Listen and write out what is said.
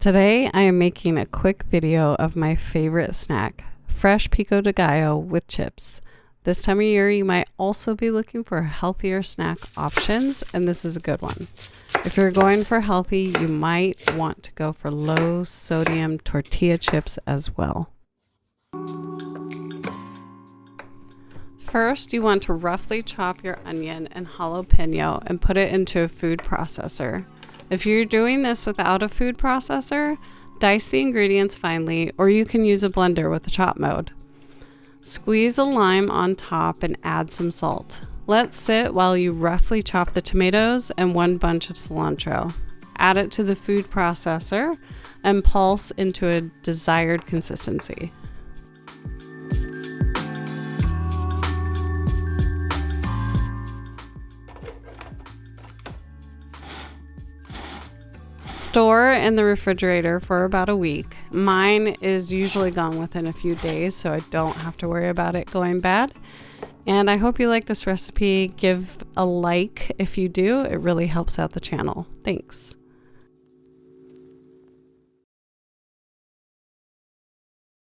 Today I am making a quick video of my favorite snack, fresh Pico de Gallo with chips. This time of year you might also be looking for healthier snack options, and this is a good one. If you're going for healthy, you might want to go for low sodium tortilla chips as well. First, you want to roughly chop your onion and jalapeno and put it into a food processor. If you're doing this without a food processor, dice the ingredients finely, or you can use a blender with the chop mode. Squeeze a lime on top and add some salt. Let sit while you roughly chop the tomatoes and one bunch of cilantro. Add it to the food processor and pulse into a desired consistency. Store in the refrigerator for about a week. Mine is usually gone within a few days, so I don't have to worry about it going bad. And I hope you like this recipe. Give a like if you do. It really helps out the channel. Thanks.